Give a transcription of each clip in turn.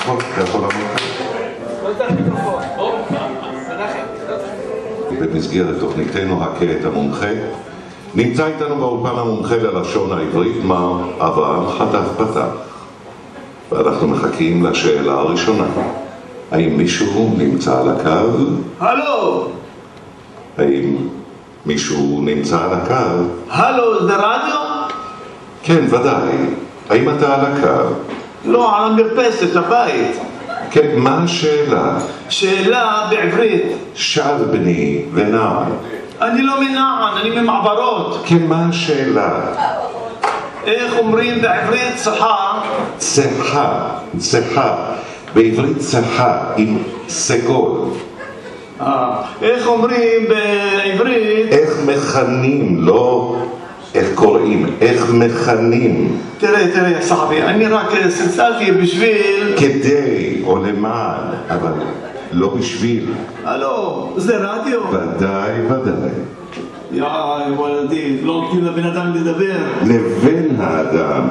טוב, אתה יכול לעמוד כאן. במסגרת תוכניתנו הכה את המומחה, נמצא איתנו באולפן המומחה ללשון העברית, מר אברהם חטף פתח. ואנחנו מחכים לשאלה הראשונה. האם מישהו נמצא על הקו? הלו! האם מישהו נמצא על הקו? הלו, זה רדיו? כן, ודאי. האם אתה על הקו? לא, על המרפסת, הבית. כן, מה השאלה? שאלה בעברית. שאל בני ונען. אני לא מנען, אני ממעברות. כן, מה השאלה? איך אומרים בעברית צחה? צחה, צחה. בעברית צחה עם סגול. איך אומרים בעברית? איך מכנים, לא איך קוראים, איך מכנים. תראה, סחבי, אני רק סלסלתי בשביל... כדי או למען, אבל לא בשביל. הלו, זה רדיו? ודאי, ודאי. יאי, וולדי, לא נותנים לבן אדם לדבר. לבן האדם,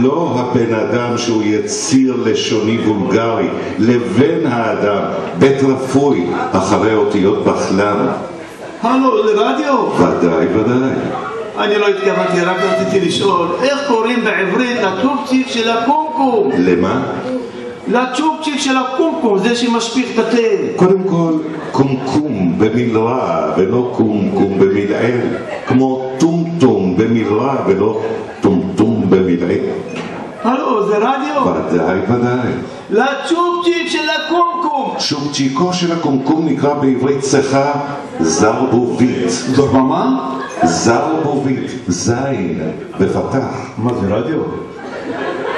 לא הבן אדם שהוא יציר לשוני וולגרי, לבן האדם, בית רפוי, אחרי אותיות בכלם. הלו, זה רדיו? ודאי, ודאי. אני לא התכוונתי, רק רציתי לשאול, איך קוראים בעברית לצ'ופצ'יק של הקומקום? למה? לצ'ופצ'יק של הקומקום, זה שמשפיך את התה. קודם כל, קומקום במילרע ולא קומקום במילעיל, כמו טומטום במילרע ולא טומטום במילעיל. הלו, זה רדיו? ודאי, ודאי. לצ'ופצ'יק של הקומקום. צ'ופצ'יקו של הקומקום נקרא בעברית צחה זרבובית. זאת מה? זרבובית, זין בפתח. מה זה רדיו?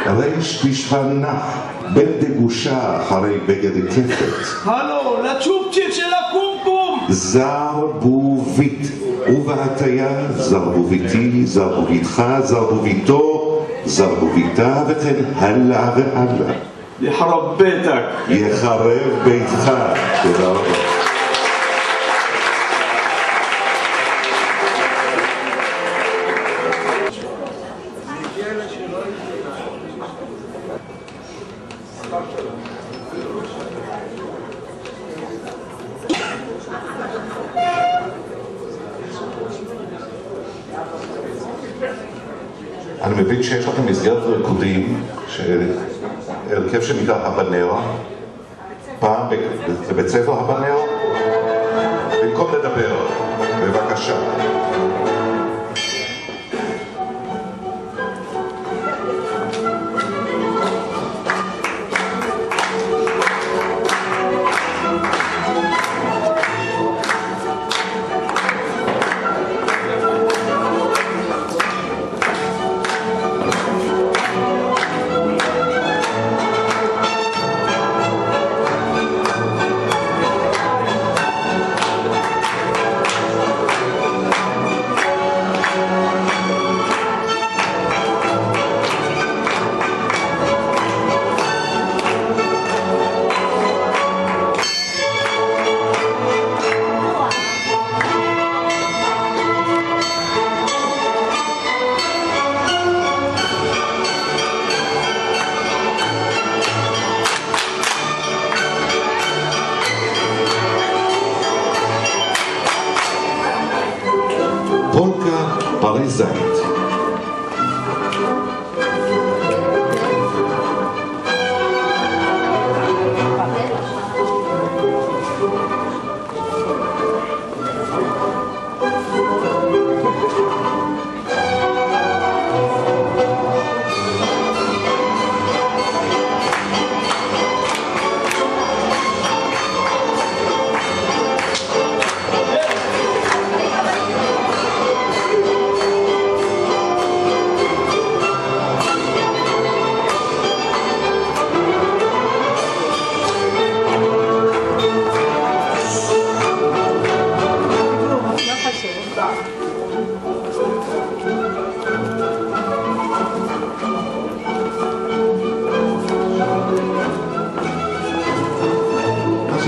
ריש תשפנח, בן דגושה אחרי בגד כפת. הלו, לצ'ופצ'יק של הקומקום. זרבובית, ובהטיה זרבוביתי, זרבוביתך, זרבוביתו, זרבוביתה, וכן הלאה והלאה. יחרב ביתק. יחרב ביתך. תודה רבה. אני מבין שיש לכם מסגרת ריקודים, הרכב שנקרא הבנרה, פעם בבית ספר הבנרה, במקום לדבר, בבקשה. פולקה פריזאית.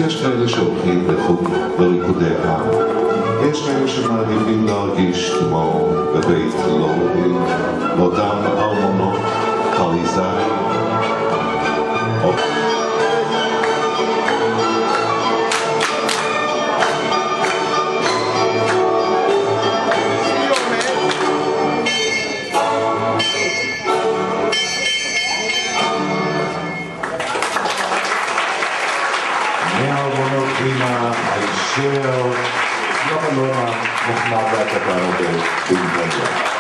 יש כאלה שהולכים לריקודי עם, יש כאלה שמעדיפים להרגיש כמו בבית לאותם ארמונות פריזאיים. רינה, הישר, יום הלונה נחמד והקטן הזה בגלל